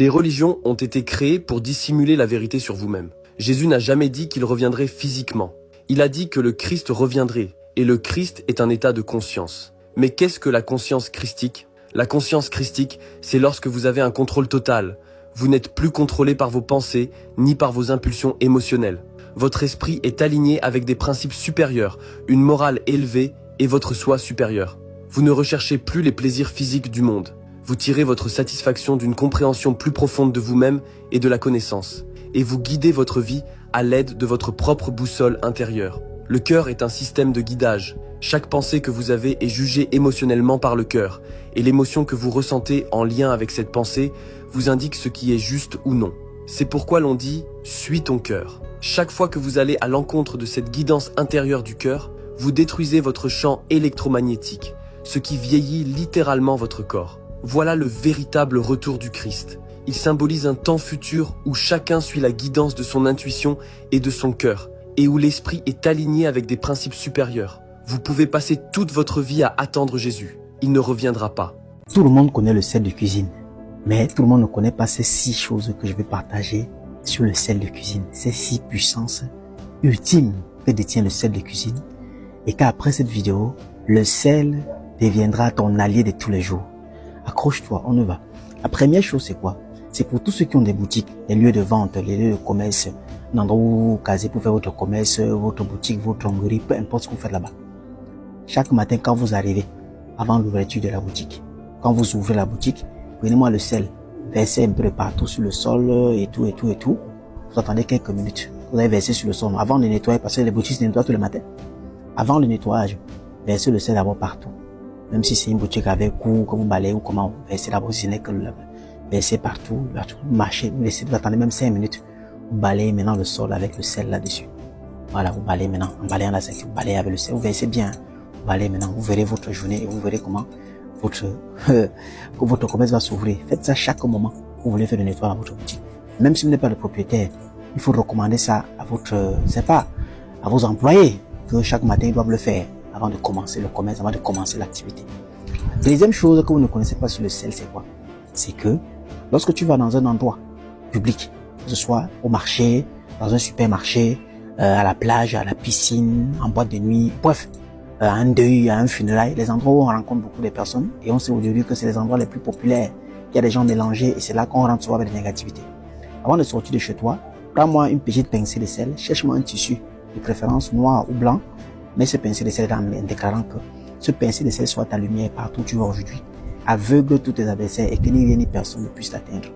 Les religions ont été créées pour dissimuler la vérité sur vous-même. Jésus n'a jamais dit qu'il reviendrait physiquement. Il a dit que le Christ reviendrait, et le Christ est un état de conscience. Mais qu'est-ce que la conscience christique? La conscience christique, c'est lorsque vous avez un contrôle total. Vous n'êtes plus contrôlé par vos pensées, ni par vos impulsions émotionnelles. Votre esprit est aligné avec des principes supérieurs, une morale élevée et votre soi supérieur. Vous ne recherchez plus les plaisirs physiques du monde. Vous tirez votre satisfaction d'une compréhension plus profonde de vous-même et de la connaissance. Et vous guidez votre vie à l'aide de votre propre boussole intérieure. Le cœur est un système de guidage. Chaque pensée que vous avez est jugée émotionnellement par le cœur. Et l'émotion que vous ressentez en lien avec cette pensée vous indique ce qui est juste ou non. C'est pourquoi l'on dit « suis ton cœur ». Chaque fois que vous allez à l'encontre de cette guidance intérieure du cœur, vous détruisez votre champ électromagnétique, ce qui vieillit littéralement votre corps. Voilà le véritable retour du Christ. Il symbolise un temps futur où chacun suit la guidance de son intuition et de son cœur, et où l'esprit est aligné avec des principes supérieurs. Vous pouvez passer toute votre vie à attendre Jésus. Il ne reviendra pas. Tout le monde connaît le sel de cuisine, mais tout le monde ne connaît pas ces 6 choses que je vais partager sur le sel de cuisine. Ces 6 puissances ultimes que détient le sel de cuisine, et qu'après cette vidéo, le sel deviendra ton allié de tous les jours. Accroche-toi, on y va. La première chose, c'est quoi? C'est pour tous ceux qui ont des boutiques, des lieux de vente, les lieux de commerce, un endroit où vous casez pour faire votre commerce, votre boutique, votre hongrie, peu importe ce que vous faites là-bas. Chaque matin, quand vous arrivez, avant l'ouverture de la boutique, quand vous ouvrez la boutique, prenez-moi le sel, versez un peu de partout sur le sol et tout. Vous attendez quelques minutes. Vous allez verser sur le sol avant de nettoyer, parce que les boutiques se nettoient tous les matins. Avant le nettoyage, versez le sel d'abord partout. Même si c'est une boutique avec coup, que vous balayez ou comment, versez d'abord, si ce n'est que le versez partout, marchez, vous attendez même 5 minutes. Vous balayez maintenant le sol avec le sel là-dessus. Voilà, vous balayez maintenant, en balayant la ceinture, vous balayez avec le sel, vous versez bien. Vous balayez maintenant, vous verrez votre journée et vous verrez comment votre commerce va s'ouvrir. Faites ça chaque moment que vous voulez faire le nettoyage dans votre boutique. Même si vous n'êtes pas le propriétaire, il faut recommander ça à votre, c'est pas, à vos employés, que chaque matin ils doivent le faire avant de commencer le commerce, avant de commencer l'activité. Deuxième chose que vous ne connaissez pas sur le sel, c'est quoi? C'est que lorsque tu vas dans un endroit public, que ce soit au marché, dans un supermarché, à la plage, à la piscine, en boîte de nuit, bref, à un deuil, à un funérail, les endroits où on rencontre beaucoup de personnes, et on sait aujourd'hui que c'est les endroits les plus populaires, il y a des gens mélangés, et c'est là qu'on rentre souvent avec des négativités. Avant de sortir de chez toi, prends-moi une petite pincée de sel, cherche-moi un tissu, de préférence noir ou blanc, mets ce pincé de sel en déclarant que ce pincé de sel soit ta lumière partout où tu vas aujourd'hui, aveugle tous tes adversaires et que ni rien ni personne ne puisse t'atteindre.